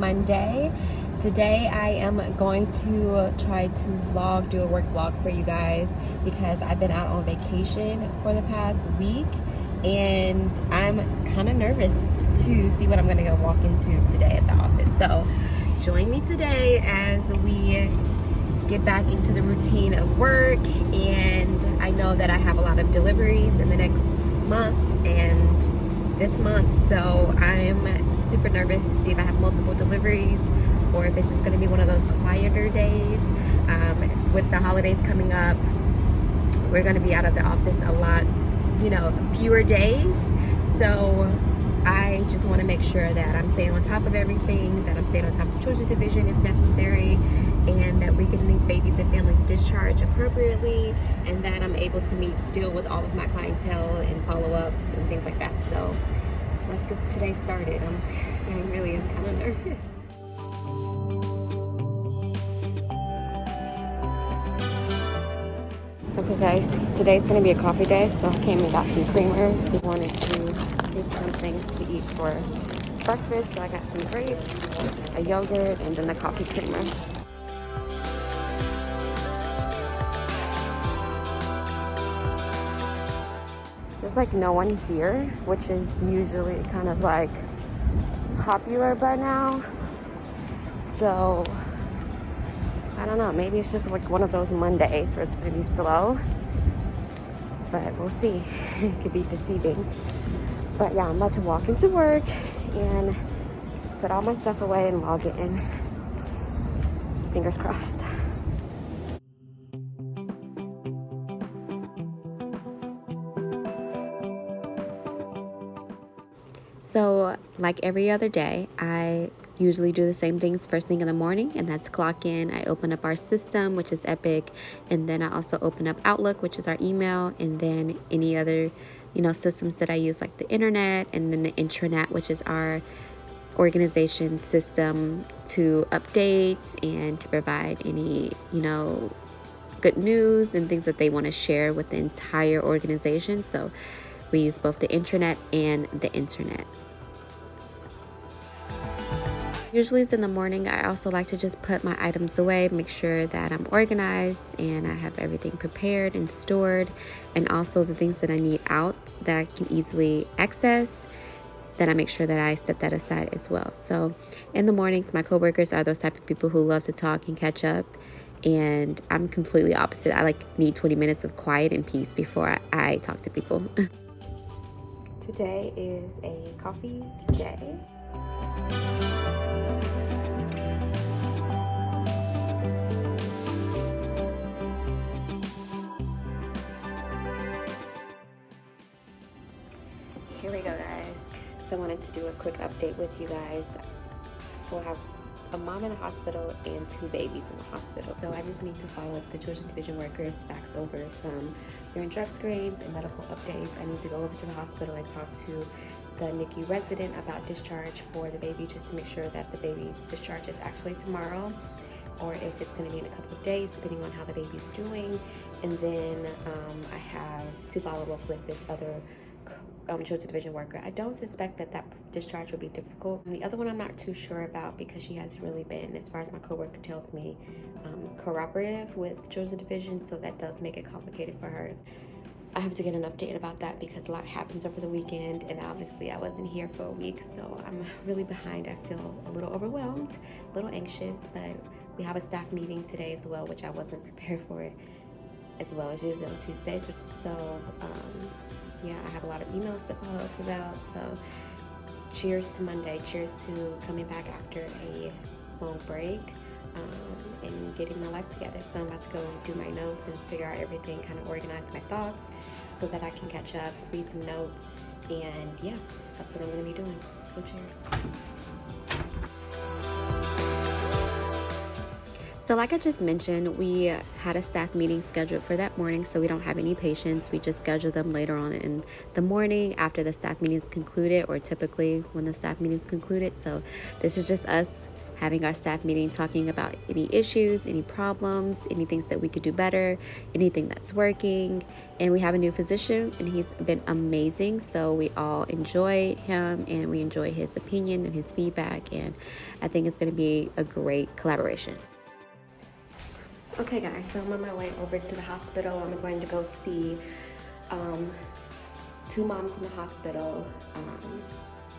Monday. Today I am going to try to do a work vlog for you guys because I've been out on vacation for the past week and I'm kind of nervous to see what I'm going to go walk into today at the office. So join me today as we get back into the routine of work, and I know that I have a lot of deliveries in the next month and this month, so I'm super nervous to see if I have multiple deliveries or if it's just going to be one of those quieter days. With the holidays coming up, we're going to be out of the office a lot, fewer days, so I just want to make sure that I'm staying on top of everything, that I'm staying on top of children's division if necessary, and that we're getting these babies and families discharged appropriately, and that I'm able to meet still with all of my clientele and follow-ups and things like that. So let's get today started. I really am kind of nervous. Okay guys, today's gonna be a coffee day, so I came and got some creamer. We wanted to get something to eat for breakfast, so I got some grapes, a yogurt, and then the coffee creamer. There's like no one here, which is usually kind of like popular by now. So I don't know, maybe it's just like one of those Mondays where it's gonna be slow, but we'll see. It could be deceiving. But yeah, I'm about to walk into work and put all my stuff away and log in. Fingers crossed. So like every other day, I usually do the same things first thing in the morning, and that's clock in. I open up our system, which is Epic, and then I also open up Outlook, which is our email, and then any other, systems that I use like the internet, and then the intranet, which is our organization system to update and to provide any, good news and things that they want to share with the entire organization. So we use both the intranet and the internet. Usually it's in the morning. I also like to just put my items away, make sure that I'm organized and I have everything prepared and stored, and also the things that I need out that I can easily access, then I make sure that I set that aside as well. So in the mornings, my coworkers are those type of people who love to talk and catch up, and I'm completely opposite. I need 20 minutes of quiet and peace before I talk to people. Today is a coffee day. Here we go, guys. So I wanted to do a quick update with you guys. We'll have a mom in the hospital and 2 babies in the hospital. So I just need to follow up the children's division workers, fax over some urine drug screens and medical updates. I need to go over to the hospital and talk to the NICU resident about discharge for the baby, just to make sure that the baby's discharge is actually tomorrow, or if it's going to be in a couple of days, depending on how the baby's doing. And then I have to follow up with this other children's division worker. I don't suspect that discharge will be difficult. And the other one I'm not too sure about because she hasn't really been, as far as my coworker tells me, cooperative with children's division, so that does make it complicated for her. I have to get an update about that because a lot happens over the weekend, and obviously I wasn't here for a week, so I'm really behind. I feel a little overwhelmed, a little anxious, but we have a staff meeting today as well, which I wasn't prepared for it, as well as usually on Tuesdays. So yeah, I have a lot of emails to follow up about. So cheers to Monday. Cheers to coming back after a long break and getting my life together. So I'm about to go and do my notes and figure out everything, kind of organize my thoughts so that I can catch up, read some notes, and yeah, that's what I'm going to be doing. So cheers. So like I just mentioned, we had a staff meeting scheduled for that morning, so we don't have any patients. We just schedule them later on in the morning after the staff meeting is concluded, or typically when the staff meeting is concluded. So this is just us having our staff meeting, talking about any issues, any problems, any things that we could do better, anything that's working. And we have a new physician, and he's been amazing. So we all enjoy him, and we enjoy his opinion and his feedback. And I think it's going to be a great collaboration. Okay, guys, so I'm on my way over to the hospital. I'm going to go see two moms in the hospital.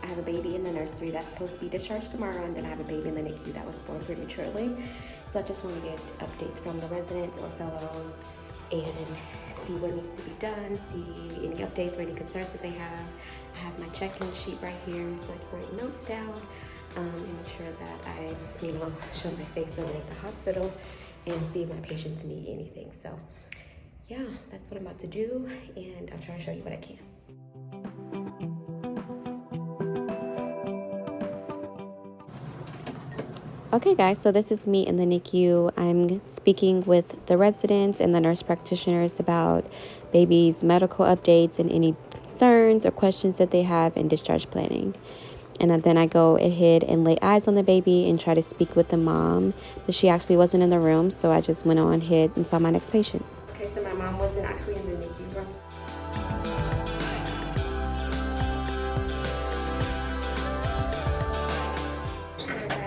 I have a baby in the nursery that's supposed to be discharged tomorrow, and then I have a baby in the NICU that was born prematurely. So I just want to get updates from the residents or fellows and see what needs to be done, see any updates or any concerns that they have. I have my check-in sheet right here so I can write notes down and make sure that I, show my face over at the hospital and see if my patients need anything. So yeah, that's what I'm about to do, and I'll try to show you what I can. Okay guys, so this is me in the NICU. I'm speaking with the residents and the nurse practitioners about baby's medical updates and any concerns or questions that they have in discharge planning. And then I go ahead and lay eyes on the baby and try to speak with the mom, but she actually wasn't in the room, so I just went on ahead and saw my next patient. Okay, so my mom wasn't actually in the NICU room.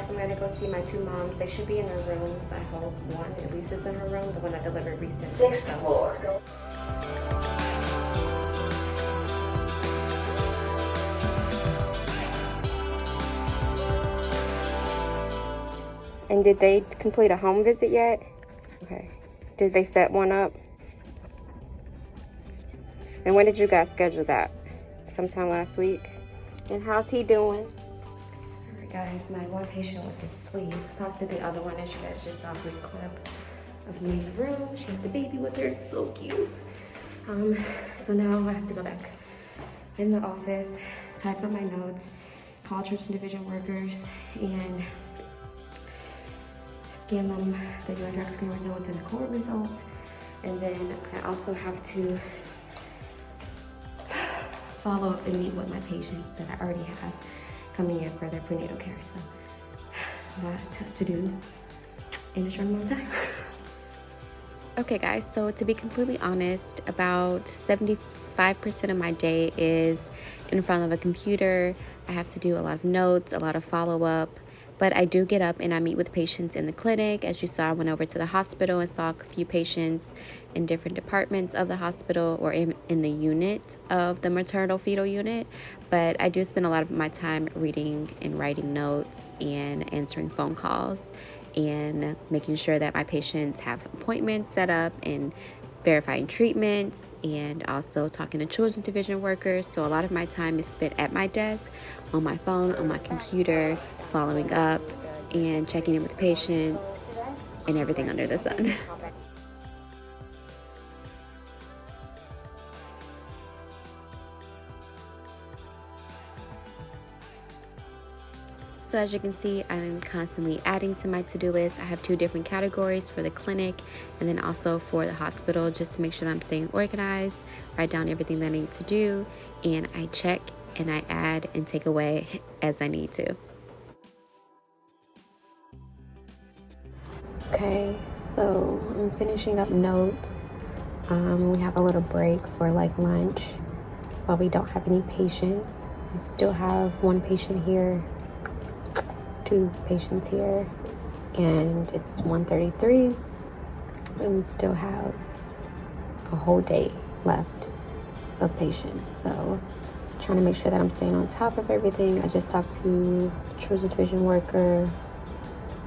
I'm gonna go see my two moms. They should be in their rooms. I hope one at least is in her room, the one that delivered recently. 6th floor. And did they complete a home visit yet? Okay. Did they set one up? And when did you guys schedule that? Sometime last week? And how's he doing? Alright guys, my one patient was asleep. Talked to the other one, as you guys just saw a brief clip of me in the room. She had the baby with her, it's so cute. So now I have to go back in the office, type up my notes, call Children's Division workers, and scan them, the urine drug screen results and the cohort results. And then I also have to follow up and meet with my patients that I already have coming in for their prenatal care. So a lot to do in a short amount of time. Okay guys, so to be completely honest, about 75% of my day is in front of a computer. I have to do a lot of notes, a lot of follow-up. But I do get up and I meet with patients in the clinic. As you saw, I went over to the hospital and saw a few patients in different departments of the hospital or in the unit of the maternal fetal unit. But I do spend a lot of my time reading and writing notes and answering phone calls and making sure that my patients have appointments set up and verifying treatments, and also talking to Children's Division workers. So a lot of my time is spent at my desk, on my phone, on my computer, following up and checking in with patients and everything under the sun. So as you can see, I'm constantly adding to my to-do list. I have two different categories for the clinic and then also for the hospital, just to make sure that I'm staying organized, write down everything that I need to do, and I check and I add and take away as I need to. Okay, so I'm finishing up notes. We have a little break for like lunch while we don't have any patients. We still have one patient here, two patients here, and it's 1:33, and we still have a whole day left of patients. So trying to make sure that I'm staying on top of everything. I just talked to a Children's Division worker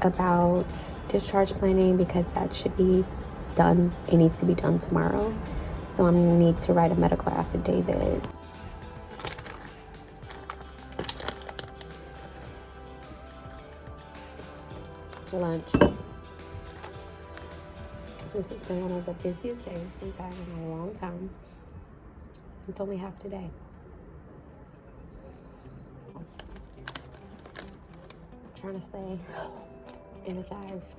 about discharge planning because that should be done. It needs to be done tomorrow. So I'm gonna need to write a medical affidavit. Lunch. This has been one of the busiest days we've had in a long time. It's only half today. Trying to stay energized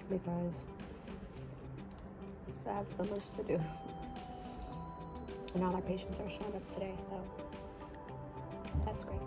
because we still have so much to do. And all our patients are showing up today, so that's great.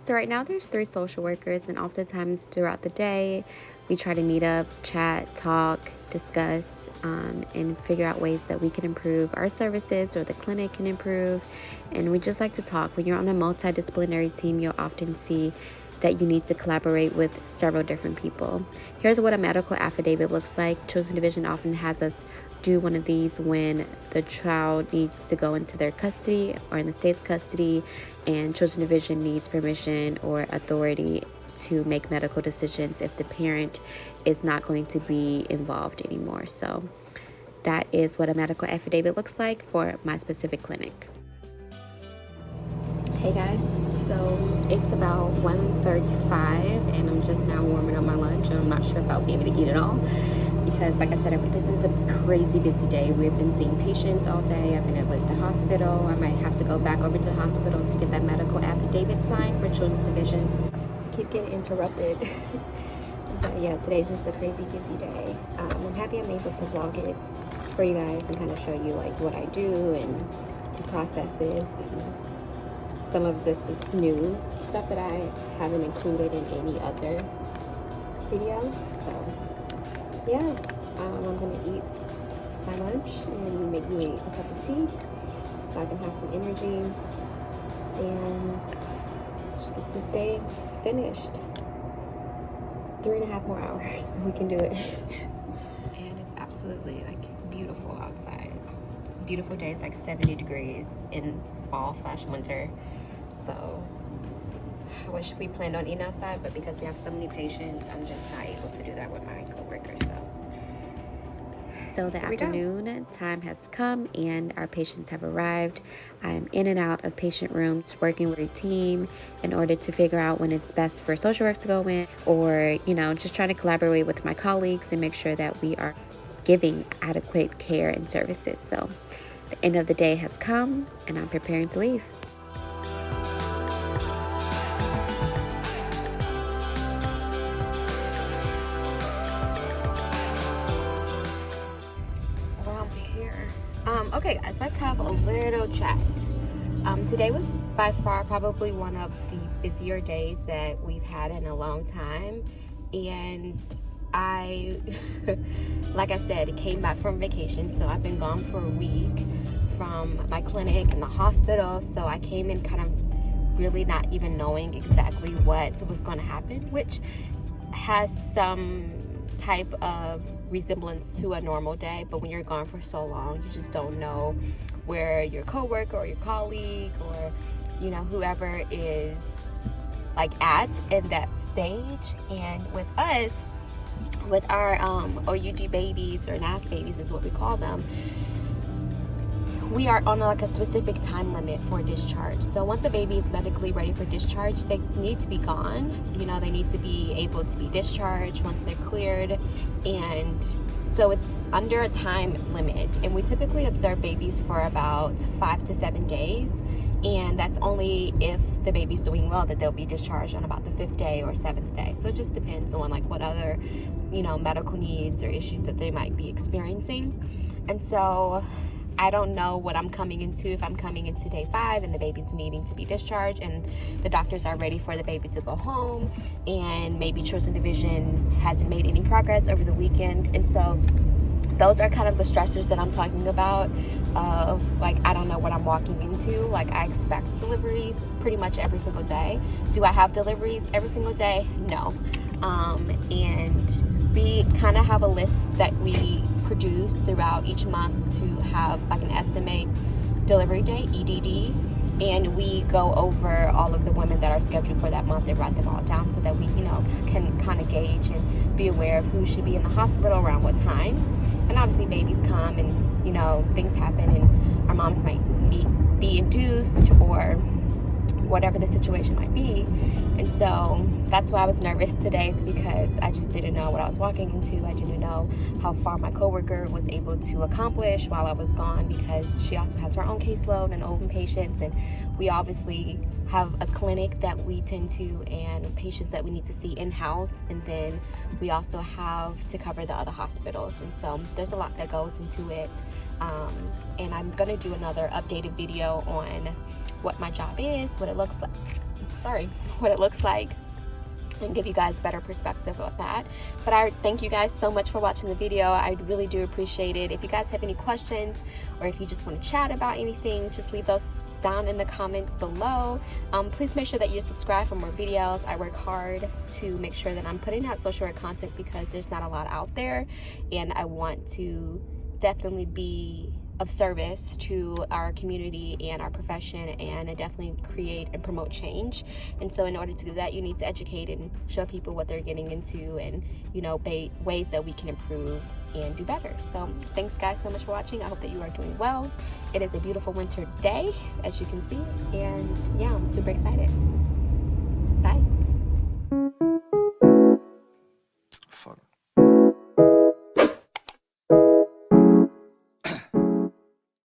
So right now there's 3 social workers, and oftentimes throughout the day we try to meet up, chat, talk, discuss, and figure out ways that we can improve our services or the clinic can improve. And we just like to talk. When you're on a multidisciplinary team, you'll often see that you need to collaborate with several different people. Here's what a medical affidavit looks like. Children's Division often has us do one of these when the child needs to go into their custody or in the state's custody, and Children's Division needs permission or authority to make medical decisions if the parent is not going to be involved anymore. So that is what a medical affidavit looks like for my specific clinic. Hey guys, so it's about 1:35 and I'm just now warming up my lunch, and I'm not sure if I'll be able to eat it all because, like I said, this is a crazy busy day. We've been seeing patients all day. I've been at the hospital. I might have to go back over to the hospital to get that medical affidavit signed for Children's Division. I keep getting interrupted. But yeah, today's just a crazy busy day. I'm happy I'm able to vlog it for you guys and kind of show you like what I do and the processes. Some of this is new stuff that I haven't included in any other video. So yeah, I'm gonna eat my lunch and make me a cup of tea so I can have some energy and just get this day finished. 3.5 more hours, we can do it. And it's absolutely like beautiful outside. It's a beautiful day. It's like 70 degrees in fall/winter. So I wish we planned on eating outside, but because we have so many patients, I'm just not able to do that with my coworkers. So the afternoon time has come and our patients have arrived. I'm in and out of patient rooms working with a team in order to figure out when it's best for social work to go in, or just trying to collaborate with my colleagues and make sure that we are giving adequate care and services. So the end of the day has come and I'm preparing to leave. Okay guys, let's have a little chat. Today was by far probably one of the busier days that we've had in a long time, and I like I said, came back from vacation, so I've been gone for a week from my clinic and the hospital. So I came in kind of really not even knowing exactly what was going to happen, which has some type of resemblance to a normal day. But when you're gone for so long, you just don't know where your coworker or your colleague or whoever is like at in that stage. And with us, with our OUD babies, or NAS babies is what we call them, we are on like a specific time limit for discharge. So once a baby is medically ready for discharge, they need to be gone. They need to be able to be discharged once they're cleared. And so it's under a time limit. And we typically observe babies for about 5 to 7 days. And that's only if the baby's doing well that they'll be discharged on about the 5th day or 7th day. So it just depends on like what other, medical needs or issues that they might be experiencing. And so I don't know what I'm coming into, if I'm coming into day 5 and the baby's needing to be discharged and the doctors are ready for the baby to go home, and maybe Children's Division hasn't made any progress over the weekend. And so those are kind of the stressors that I'm talking about, of like, I don't know what I'm walking into. Like, I expect deliveries pretty much every single day. Do I have deliveries every single day? No. And we kind of have a list that we produce throughout each month to have like an estimate delivery date, EDD, and we go over all of the women that are scheduled for that month and write them all down so that we can kind of gauge and be aware of who should be in the hospital around what time. And obviously babies come and things happen, and our moms might be induced or whatever the situation might be. And so that's why I was nervous today, is because I just didn't know what I was walking into. I didn't know how far my coworker was able to accomplish while I was gone, because she also has her own caseload and open patients, and we obviously have a clinic that we tend to and patients that we need to see in-house, and then we also have to cover the other hospitals. And so there's a lot that goes into it, and I'm gonna do another updated video on what my job is, what it looks like, what it looks like, and give you guys better perspective of that. But I thank you guys so much for watching the video. I really do appreciate it. If you guys have any questions, or if you just want to chat about anything, just leave those down in the comments below. Please make sure that you're subscribed for more videos. I work hard to make sure that I'm putting out social work content because there's not a lot out there, and I want to definitely be of service to our community and our profession, and definitely create and promote change. And so in order to do that, you need to educate and show people what they're getting into, and you know, ways that we can improve and do better. So thanks guys so much for watching. I hope that you are doing well. It is a beautiful winter day, as you can see, and yeah, I'm super excited.